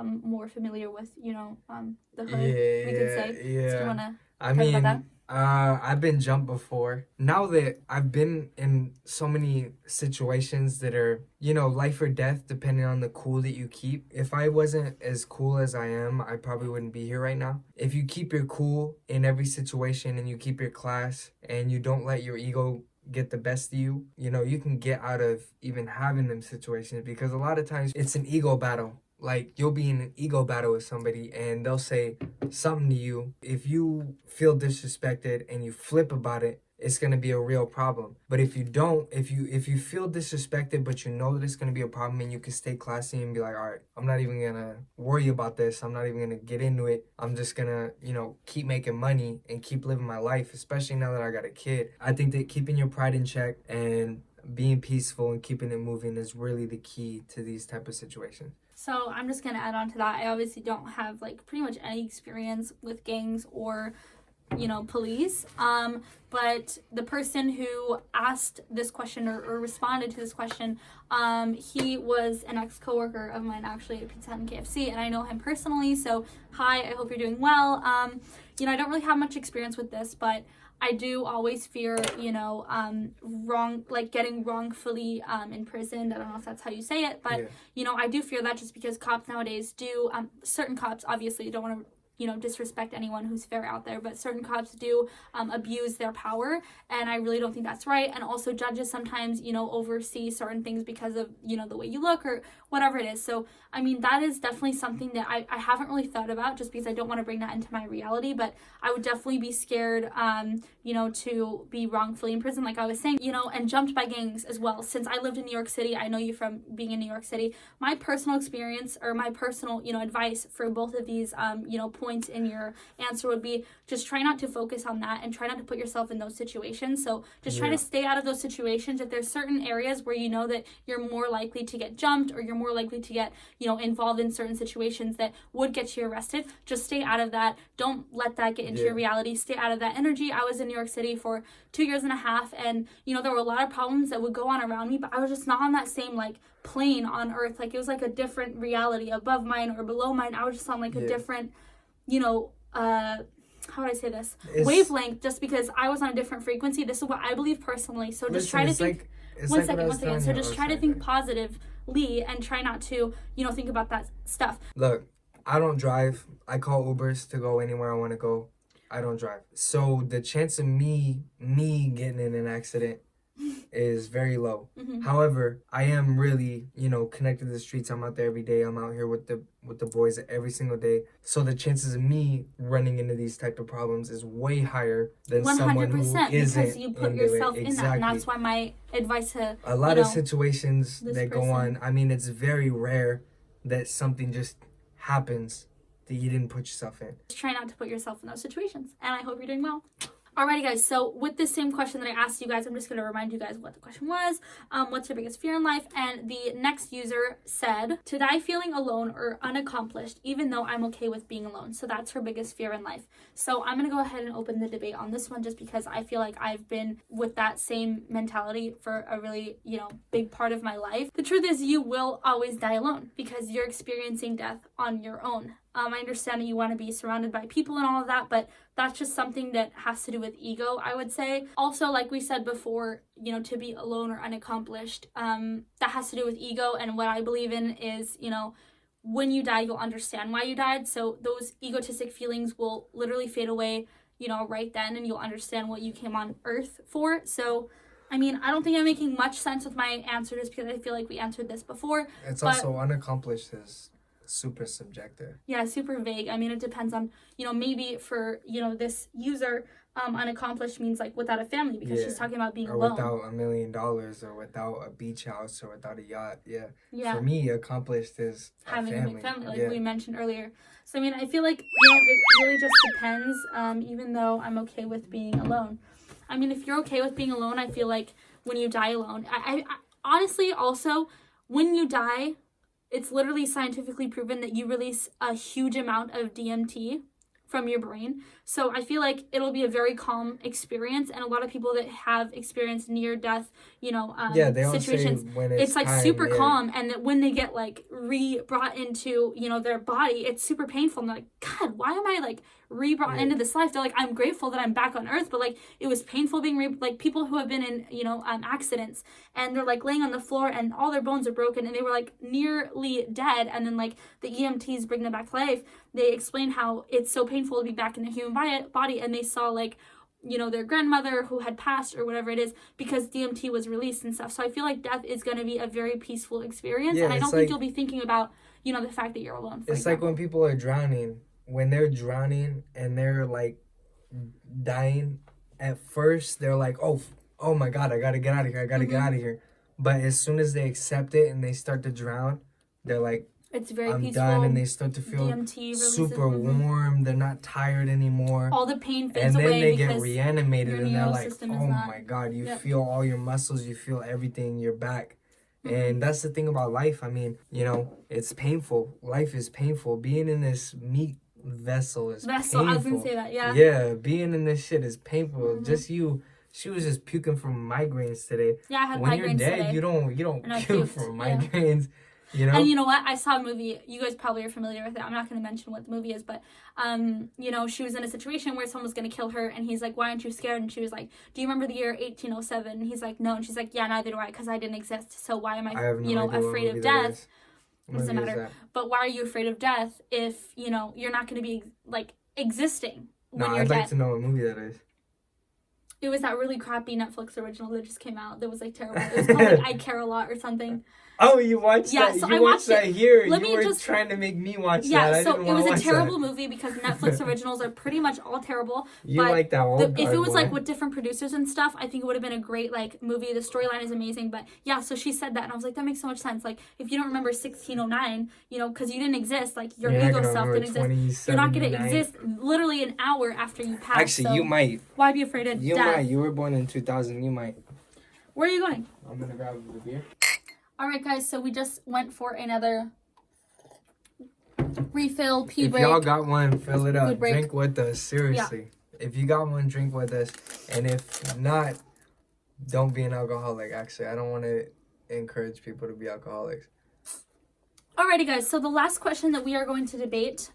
more familiar with, the hood, Yeah, we could say. yeah. So do you want to I talk mean, about that? I've been jumped before. Now that I've been in so many situations that are, life or death, depending on the cool that you keep. If I wasn't as cool as I am, I probably wouldn't be here right now. If you keep your cool in every situation and you keep your class and you don't let your ego get the best of you, you can get out of even having them situations, because a lot of times it's an ego battle. Like, you'll be in an ego battle with somebody and they'll say something to you. If you feel disrespected and you flip about it, it's going to be a real problem. But if you don't, if you feel disrespected but you know that it's going to be a problem, and you can stay classy and be like, all right, I'm not even going to worry about this, I'm not even going to get into it, I'm just going to keep making money and keep living my life, especially now that I got a kid. I think that keeping your pride in check and being peaceful and keeping it moving is really the key to these type of situations. So I'm just going to add on to that. I obviously don't have pretty much any experience with gangs or, police. But the person who asked this question or responded to this question, he was an ex-coworker of mine actually at Pizza Hut and KFC, and I know him personally. So hi, I hope you're doing well. I don't really have much experience with this, but I do always fear, getting wrongfully imprisoned. I don't know if that's how you say it, but, I do fear that, just because cops nowadays do, certain cops, obviously, don't want to, disrespect anyone who's fair out there, but certain cops do abuse their power, and I really don't think that's right. And also, judges sometimes, oversee certain things because of, the way you look or whatever it is. So, I mean, that is definitely something that I haven't really thought about, just because I don't want to bring that into my reality, but I would definitely be scared, to be wrongfully imprisoned, like I was saying, and jumped by gangs as well. Since I lived in New York City, I know you from being in New York City. My personal experience, or my personal, advice for both of these, points in your answer would be, just try not to focus on that and try not to put yourself in those situations. So just try to stay out of those situations. If there's certain areas where you know that you're more likely to get jumped, or you're more likely to get, involved in certain situations that would get you arrested, just stay out of that. Don't let that get into your reality. Stay out of that energy. I was in New York City for 2.5 years, and, there were a lot of problems that would go on around me, but I was just not on that same, plane on earth. It was a different reality above mine or below mine. I was just on a different, how would I say this? Wavelength, just because I was on a different frequency. This is what I believe personally. So just try to think. One second. So just try to think positively and try not to, think about that stuff. Look, I don't drive. I call Ubers to go anywhere I want to go. I don't drive. So the chance of me getting in an accident is very low. Mm-hmm. However, I am really, connected to the streets. I'm out there every day. I'm out here with the boys every single day. So the chances of me running into these type of problems is way higher than 100%, someone who isn't. Because you put yourself in that, and that's why my advice to a lot of situations that go on. I mean, it's very rare that something just happens that you didn't put yourself in. Just try not to put yourself in those situations, and I hope you're doing well. Alrighty, guys, so with this same question that I asked you guys, I'm just going to remind you guys what the question was. What's your biggest fear in life? And the next user said, to die feeling alone or unaccomplished, even though I'm okay with being alone. So that's her biggest fear in life. So I'm going to go ahead and open the debate on this one, just because I feel like I've been with that same mentality for a really, big part of my life. The truth is, you will always die alone because you're experiencing death on your own. I understand that you want to be surrounded by people and all of that, but that's just something that has to do with ego, I would say. Also, like we said before, to be alone or unaccomplished, that has to do with ego. And what I believe in is, when you die, you'll understand why you died. So those egotistic feelings will literally fade away, right then, and you'll understand what you came on earth for. So, I mean, I don't think I'm making much sense with my answer, just because I feel like we answered this before. It's also unaccomplished is super subjective. Yeah, super vague. I mean, it depends on, maybe for, this user, unaccomplished means without a family, because she's talking about being alone. Or without $1 million, or without a beach house, or without a yacht. Yeah. For me, accomplished is having a big family, like we mentioned earlier. So, I mean, I feel like, it really just depends, even though I'm okay with being alone. I mean, if you're okay with being alone, I feel like when you die alone, I honestly, also, when you die, it's literally scientifically proven that you release a huge amount of DMT from your brain. So I feel like it'll be a very calm experience, and a lot of people that have experienced near death, you know, they all situations, say when it's like time, super calm, and that when they get like brought into, you know, their body, it's super painful, and they're like, God, why am I like brought into this life? They're like, I'm grateful that I'm back on earth, but like it was painful being like people who have been in, you know, accidents, and they're like laying on the floor and all their bones are broken and they were like nearly dead, and then like the EMTs bring them back to life. They explain how it's so painful to be back in the human body, and they saw like, you know, their grandmother who had passed or whatever it is because DMT was released and stuff. So I feel like death is going to be a very peaceful experience, and I don't think you'll be thinking about, you know, the fact that you're alone. It's like when people are drowning, when they're drowning and they're like dying, at first they're like, oh my God, I gotta get out of here, get out of here. But as soon as they accept it and they start to drown, they're like, it's very I'm peaceful. done, and they start to feel super warm. They're not tired anymore. All the pain fades away. And then away they get reanimated, and they're like, oh my God, you Yep. feel all your muscles, you feel everything, you're back. And that's the thing about life. I mean, you know, it's painful. Life is painful. Being in this meat vessel is painful. I was going to say that, yeah. Yeah, being in this shit is painful. Just you. She was just puking from migraines today. Yeah, I had when migraines you're dead, today. you don't puke from migraines. You know? And you know what? I saw a movie. You guys probably are familiar with it. I'm not going to mention what the movie is, but, you know, she was in a situation where someone was going to kill her, and he's like, why aren't you scared? And she was like, do you remember the year 1807? And he's like, no. And she's like, yeah, neither do I, because I didn't exist. So why am I you know, afraid of death? It doesn't matter. But why are you afraid of death if, you know, you're not going to be, like, existing when you're I'd dead? like to know what movie that is. It was that really crappy Netflix original that just came out that was, like, terrible. It was called, like, I Care a Lot or something. Oh, you watched that? So you I watched that here. Let you me were just trying to make me watch that. Yeah, so it was a terrible that. movie because Netflix originals are pretty much all terrible. You like that one? If it was like with different producers and stuff, I think it would have been a great like movie. The storyline is amazing, but yeah. So she said that, and I was like, that makes so much sense. Like, if you don't remember 1609, you know, because you didn't exist, like your ego self didn't exist. You're not gonna exist literally an hour after you pass. Actually, so you might. Why be afraid of death? You might. You were born in 2000. You might. Where are you going? I'm gonna grab the beer. All right, guys, so we just went for another refill, pee break. If y'all got one, fill it up. Break. Drink with us, seriously. Yeah. If you got one, drink with us. And if not, don't be an alcoholic, actually. I don't want to encourage people to be alcoholics. Alrighty, guys, so the last question that we are going to debate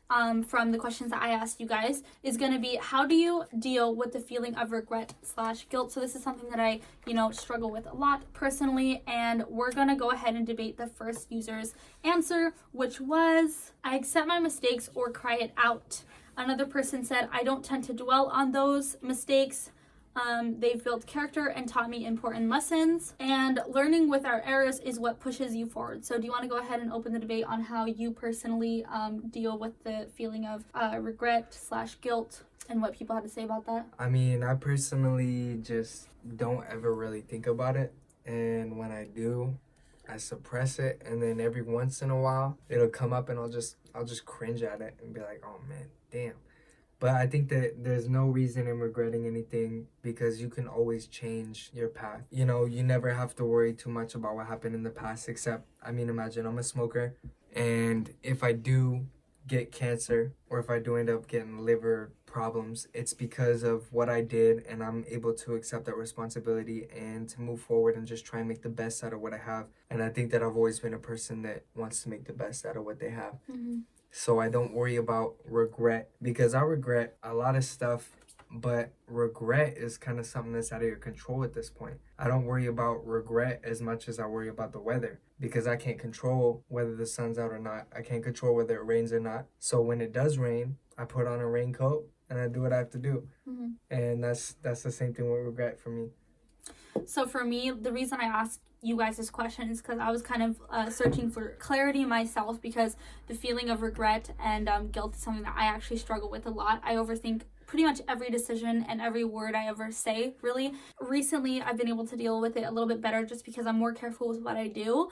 from the questions that I asked you guys is going to be, how do you deal with the feeling of regret/guilt? So this is something that I, you know, struggle with a lot personally, and we're going to go ahead and debate the first user's answer, which was, I accept my mistakes or cry it out. Another person said, I don't tend to dwell on those mistakes. They've built character and taught me important lessons, and learning with our errors is what pushes you forward. So do you want to go ahead and open the debate on how you personally deal with the feeling of regret/guilt and what people had to say about that? I mean, I personally just don't ever really think about it, and when I do, I suppress it, and then every once in a while it'll come up and I'll just cringe at it and be like, oh man, damn. But I think that there's no reason in regretting anything because you can always change your path. You know, you never have to worry too much about what happened in the past, except, I mean, imagine I'm a smoker, and if I do get cancer or if I do end up getting liver problems, it's because of what I did, and I'm able to accept that responsibility and to move forward and just try and make the best out of what I have. And I think that I've always been a person that wants to make the best out of what they have. Mm-hmm. So I don't worry about regret, because I regret a lot of stuff, but regret is kind of something that's out of your control at this point. I don't worry about regret as much as I worry about the weather, because I can't control whether the sun's out or not. I can't control whether it rains or not. So when it does rain, I put on a raincoat and I do what I have to do. Mm-hmm. And that's the same thing with regret for me. So for me, the reason I asked you guys this question is because I was kind of searching for clarity myself, because the feeling of regret and guilt is something that I actually struggle with a lot. I overthink pretty much every decision and every word I ever say, really. Recently, I've been able to deal with it a little bit better just because I'm more careful with what I do.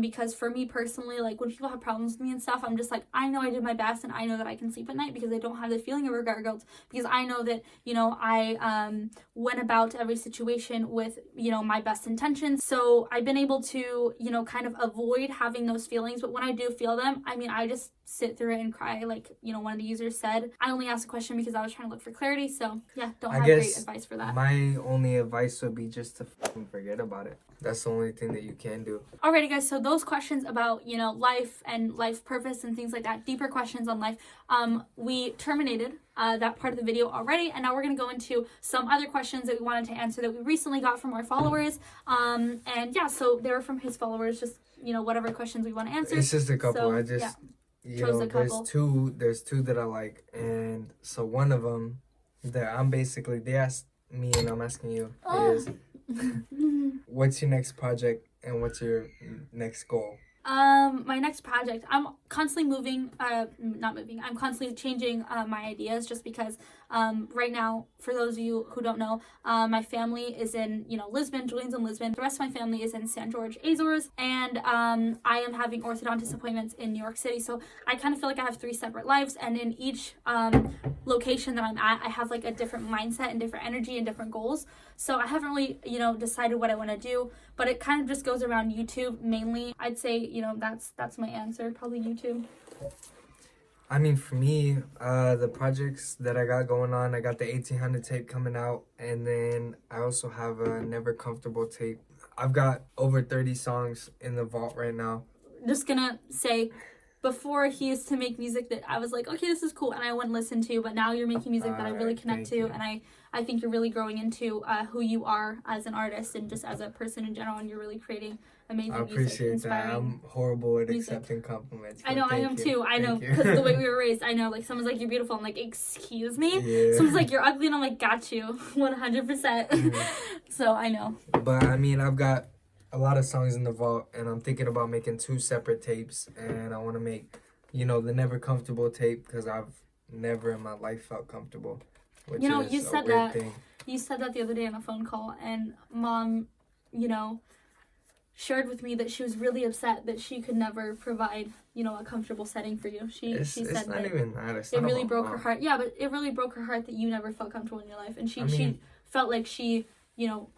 Because for me personally, like when people have problems with me and stuff, I'm just like, I know I did my best and I know that I can sleep at night because I don't have the feeling of regret or guilt, because I know that, you know, I went about every situation with, you know, my best intentions. So I've been able to, you know, kind of avoid having those feelings. But when I do feel them, I mean, I just sit through it and cry like, you know, one of the users said. I only asked a question because I was trying to look for clarity. So yeah, don't have great advice for that. My only advice would be just to fucking forget about it. That's the only thing that you can do. Alrighty guys, so those questions about, you know, life and life purpose and things like that, deeper questions on life, we terminated that part of the video already, and now we're going to go into some other questions that we wanted to answer that we recently got from our followers. And yeah, so they were from his followers, just, you know, whatever questions we want to answer. It's just a couple. So, I just, yeah, you know, there's two that I like, and so one of them that they asked me and I'm asking you is, what's your next project and what's your next goal? My next project, I'm constantly I'm constantly changing my ideas, just because right now, for those of you who don't know, my family is in, you know, Lisbon. Julian's in Lisbon. The rest of my family is in San George, Azores, and I am having orthodontist appointments in New York City. So I kind of feel like I have 3 separate lives, and in each location that I'm at, I have like a different mindset and different energy and different goals. So I haven't really, you know, decided what I want to do, but it kind of just goes around YouTube mainly. I'd say, you know, that's my answer, probably YouTube. I mean, for me, the projects that I got going on, I got the 1800 tape coming out, and then I also have a Never Comfortable tape. I've got over 30 songs in the vault right now. Just gonna say, before he used to make music that I was like, okay, this is cool, and I wouldn't listen to, but now you're making music that I really connect to, and I think you're really growing into who you are as an artist and just as a person in general, and you're really creating amazing music. I appreciate that. I'm horrible at accepting compliments. I know, I am too. I know, because the way we were raised, I know, like, someone's like, you're beautiful. I'm like, excuse me? Yeah. Someone's like, you're ugly, and I'm like, got you, 100%. So, I know. But, I mean, I've got a lot of songs in the vault, and I'm thinking about making 2 separate tapes, and I want to make, you know, the Never Comfortable tape, because I've never in my life felt comfortable, which is you said that thing. You said that the other day on a phone call, and Mom, you know, shared with me that she was really upset that she could never provide, you know, a comfortable setting for you. She said it's not that even that. It's it not really about broke Mom. her heart. Yeah, but it really broke her heart that you never felt comfortable in your life, and she felt like she, you know,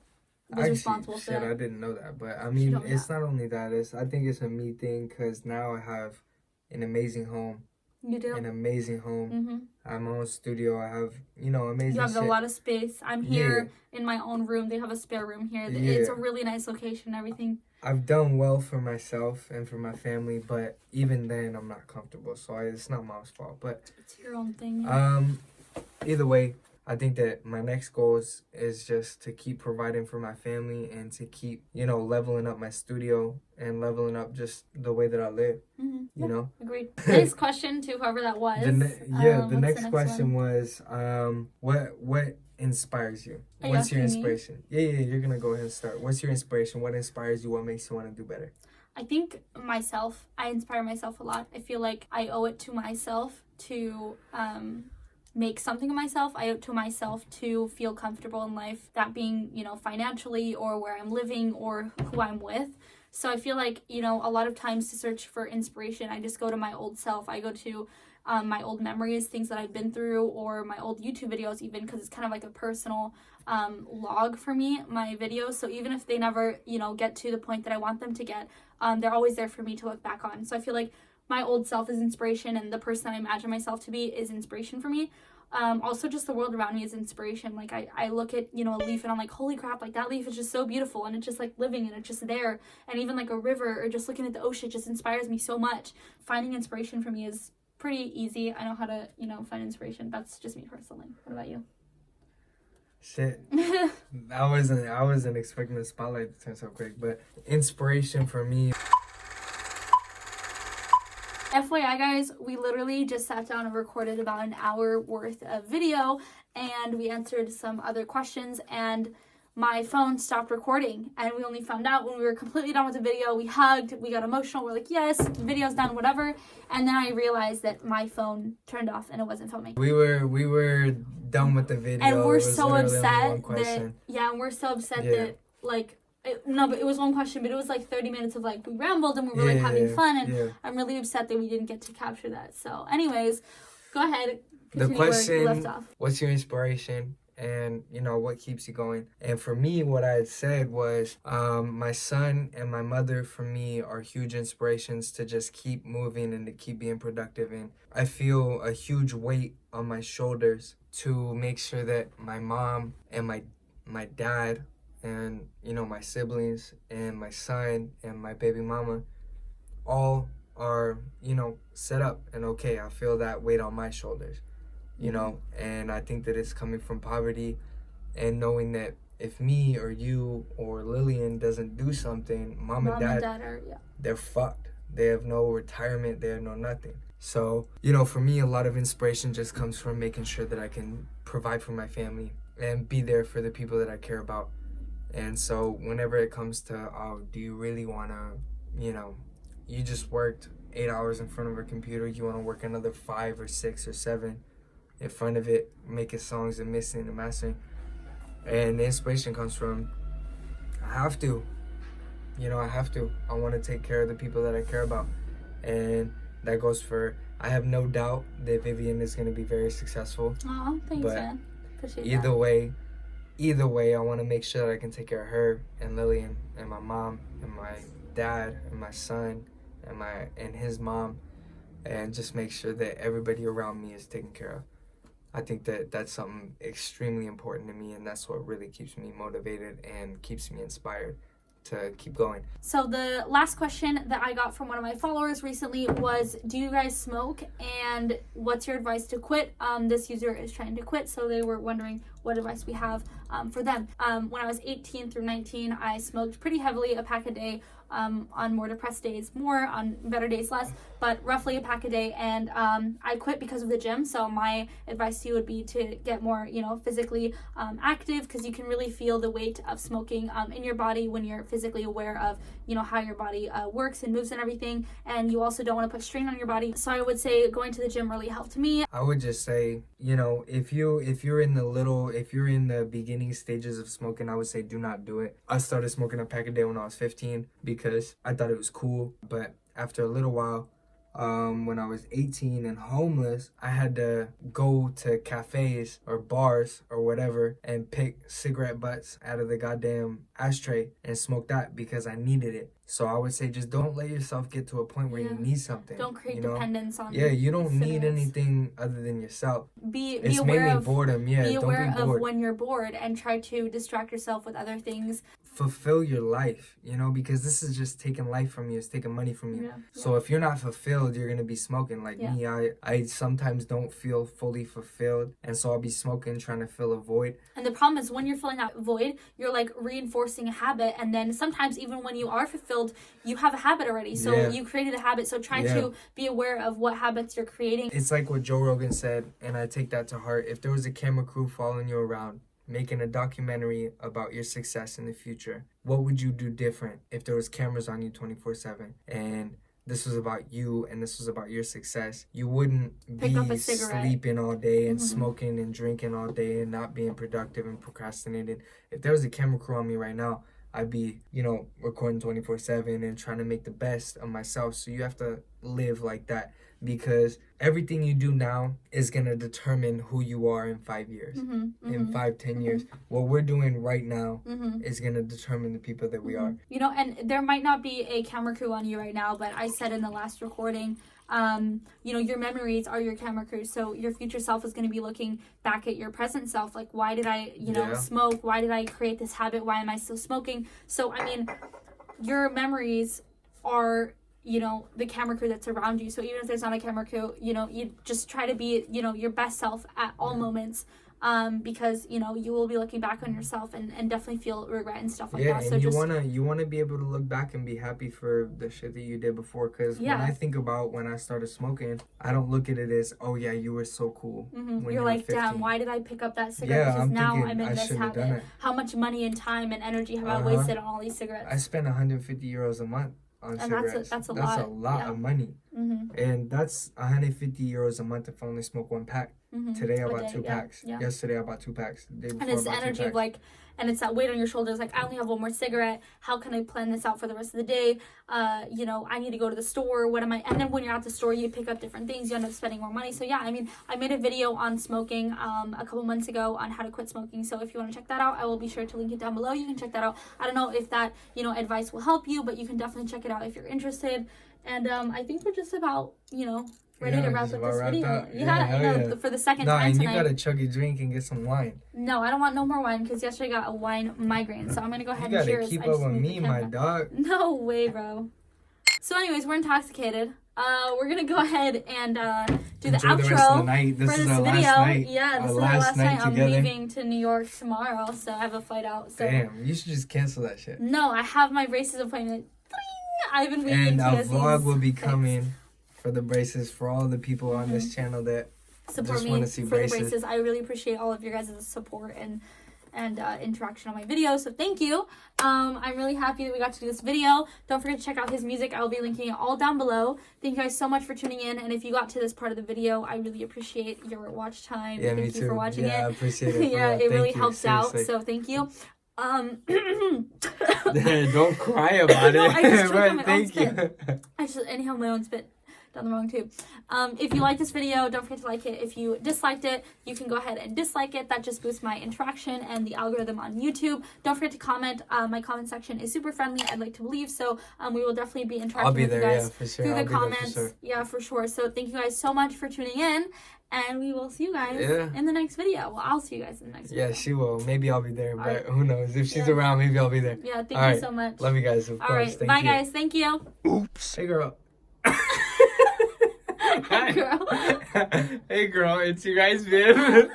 was responsible for that. I didn't know that, but I mean, it's not only that. I think it's a me thing, because now I have an amazing home. You do? An amazing home. Mm-hmm. I have my own studio. I have, you know, amazing. You have a lot of space. I'm here in my own room. They have a spare room here. It's a really nice location and everything. I've done well for myself and for my family, but even then, I'm not comfortable. So it's not Mom's fault, but it's your own thing. Either way, I think that my next goal is just to keep providing for my family and to keep, you know, leveling up my studio and leveling up just the way that I live. Mm-hmm. You know? Agreed. Next question to whoever that was. The next question was, what inspires you? What's your inspiration? Yeah, you're going to go ahead and start. What's your inspiration? What inspires you? What makes you want to do better? I think myself. I inspire myself a lot. I feel like I owe it to myself to make something of myself. I owe it to myself to feel comfortable in life, that being, you know, financially or where I'm living or who I'm with. So I feel like, you know, a lot of times to search for inspiration, I just go to my old self. I go to my old memories, things that I've been through, or my old YouTube videos even, because it's kind of like a personal log for me, my videos. So even if they never, you know, get to the point that I want them to get, they're always there for me to look back on. So I feel like my old self is inspiration, and the person I imagine myself to be is inspiration for me. Also just the world around me is inspiration. Like I look at, you know, a leaf and I'm like, holy crap, like that leaf is just so beautiful, and it's just like living and it's just there. And even like a river or just looking at the ocean just inspires me so much. Finding inspiration for me is pretty easy. I know how to, you know, find inspiration. That's just me personally. What about you? Shit. I wasn't expecting the spotlight to turn so quick, but inspiration for me. FYI guys, we literally just sat down and recorded about an hour worth of video, and we answered some other questions, and my phone stopped recording, and we only found out when we were completely done with the video. We hugged, we got emotional, we're like, yes, the video's done, whatever. And then I realized that my phone turned off and it wasn't filming. We were done with the video. And we're so upset that like, but it was one question, but it was like 30 minutes of like, we rambled and we were like having fun, and I'm really upset that we didn't get to capture that. So anyways, go ahead. The question, what's your inspiration? and, you know, what keeps you going. And for me, what I had said was my son and my mother, for me, are huge inspirations to just keep moving and to keep being productive. And I feel a huge weight on my shoulders to make sure that my mom and my dad and, you know, my siblings and my son and my baby mama all are, you know, set up and okay. I feel that weight on my shoulders, you know, and I think that it's coming from poverty and knowing that if me or you or Lillian doesn't do something, mom and dad are, they're fucked. They have no retirement, they have no nothing. So, you know, for me, a lot of inspiration just comes from making sure that I can provide for my family and be there for the people that I care about. And so whenever it comes to, oh, do you really want to, you know, you just worked 8 hours in front of a computer, you want to work another 5 or 6 or 7 in front of it, making songs and mixing and mastering. And the inspiration comes from, I have to. You know, I have to. I want to take care of the people that I care about. And that goes for, I have no doubt that Vivian is going to be very successful. Oh, thanks, man. Appreciate either that. Either way, I want to make sure that I can take care of her and Lillian and my mom and my dad and my son and his mom, and just make sure that everybody around me is taken care of. I think that that's something extremely important to me, and that's what really keeps me motivated and keeps me inspired to keep going. So the last question that I got from one of my followers recently was, do you guys smoke, and what's your advice to quit? This user is trying to quit, so they were wondering what advice we have for them. When I was 18 through 19, I smoked pretty heavily, a pack a day. On more depressed days, more, on better days, less, but roughly a pack a day. And I quit because of the gym. So my advice to you would be to get more, you know, physically active, because you can really feel the weight of smoking in your body when you're physically aware of, you know, how your body works and moves and everything. And you also don't want to put strain on your body. So I would say going to the gym really helped me. I would just say, you know, if you're in the beginning stages of smoking, I would say do not do it. I started smoking a pack a day when I was 15 because I thought it was cool. But after a little while, when I was 18 and homeless, I had to go to cafes or bars or whatever and pick cigarette butts out of the goddamn ashtray and smoke that because I needed it. So I would say just don't let yourself get to a point where you need something. Don't create dependence on you don't need anything other than yourself. It's aware of boredom. Be aware of when you're bored and try to distract yourself with other things. Fulfill your life, you know, because this is just taking life from you. It's taking money from you. So if you're not fulfilled, you're going to be smoking. Like me, I sometimes don't feel fully fulfilled. And so I'll be smoking, trying to fill a void. And the problem is when you're filling that void, you're like reinforcing a habit. And then sometimes even when you are fulfilled, you have a habit already. So you created a habit. So try to be aware of what habits you're creating. It's like what Joe Rogan said, and I take that to heart. If there was a camera crew following you around, making a documentary about your success in the future, what would you do different if there was cameras on you 24/7 and this was about you and this was about your success? You wouldn't be sleeping all day and smoking and drinking all day and not being productive and procrastinating. If there was a camera crew on me right now, I'd be, you know, recording 24/7 and trying to make the best of myself. So you have to live like that, because everything you do now is going to determine who you are in 5 years, in 5-10 years. What we're doing right now is going to determine the people that we are. You know, and there might not be a camera crew on you right now, but I said in the last recording, you know, your memories are your camera crew. So your future self is going to be looking back at your present self. Like, why did I, you know, smoke? Why did I create this habit? Why am I still smoking? So, I mean, your memories are, you know, the camera crew that's around you. So even if there's not a camera crew, you know, you just try to be, you know, your best self at all moments. Because, you know, you will be looking back on yourself and definitely feel regret and stuff like that. So you wanna be able to look back and be happy for the shit that you did before. Because when I think about when I started smoking, I don't look at it as, oh yeah, you were so cool. When you're like, damn, why did I pick up that cigarette? Because now I'm in this habit. How much money and time and energy have I wasted on all these cigarettes? I spend 150 euros a month on cigarettes. That's a lot. That's a lot of money. And that's 150 euros a month if I only smoke one pack. Today I bought 2 packs. Yeah. Yesterday I bought 2 packs. The day before And it's I the bought 2 energy of packs. like, and it's that weight on your shoulders. Like, I only have one more cigarette. How can I plan this out for the rest of the day? You know, I need to go to the store. What am I? And then when you're at the store, you pick up different things. You end up spending more money. So yeah, I mean, I made a video on smoking a couple months ago on how to quit smoking. So if you want to check that out, I will be sure to link it down below. You can check that out. I don't know if that, you know, advice will help you, but you can definitely check it out if you're interested. And I think we're just about, you know, ready to wrap up this video. For the second time tonight. And you gotta chug a drink and get some wine. No, I don't want no more wine because yesterday I got a wine migraine. So I'm gonna go ahead and cheers. You gotta keep up with me, my dog. No way, bro. So anyways, we're intoxicated. We're gonna go ahead and do the outro the rest of the night. This for is this our video. Last night. Yeah, this is our last night. I'm leaving to New York tomorrow, so I have a flight out. So. Damn, you should just cancel that shit. No, I have my braces appointment. I've been waiting. And a vlog will be coming for the braces for all the people on this channel that support just me want to see for braces. the braces. I really appreciate all of your guys' support and interaction on my videos, so thank you. I'm really happy that we got to do this video. Don't forget to check out his music. I will be linking it all down below. Thank you guys so much for tuning in, and if you got to this part of the video, I really appreciate your watch time. Yeah, thank you for watching it. I appreciate it. Yeah, it really helps out, so thank you. Don't cry about No, it. I just choked on my own Thank you. spit. I just inhaled my own spit down the wrong tube. If you like this video, don't forget to like it. If you disliked it, you can go ahead and dislike it. That just boosts my interaction and the algorithm on YouTube. Don't forget to comment. My comment section is super friendly, I'd like to believe. So we will definitely be interacting with you guys through the comments. Yeah, for sure. So thank you guys so much for tuning in. And we will see you guys in the next video. Well, I'll see you guys in the next video. Yeah, she will. Maybe I'll be there, but who knows? If she's around, maybe I'll be there. Yeah, thank you so much. Love you guys, of course. All right, Thank bye, you. guys. Thank you. Oops. Hey, girl. Hi, girl. Hey, girl. It's your guys' man.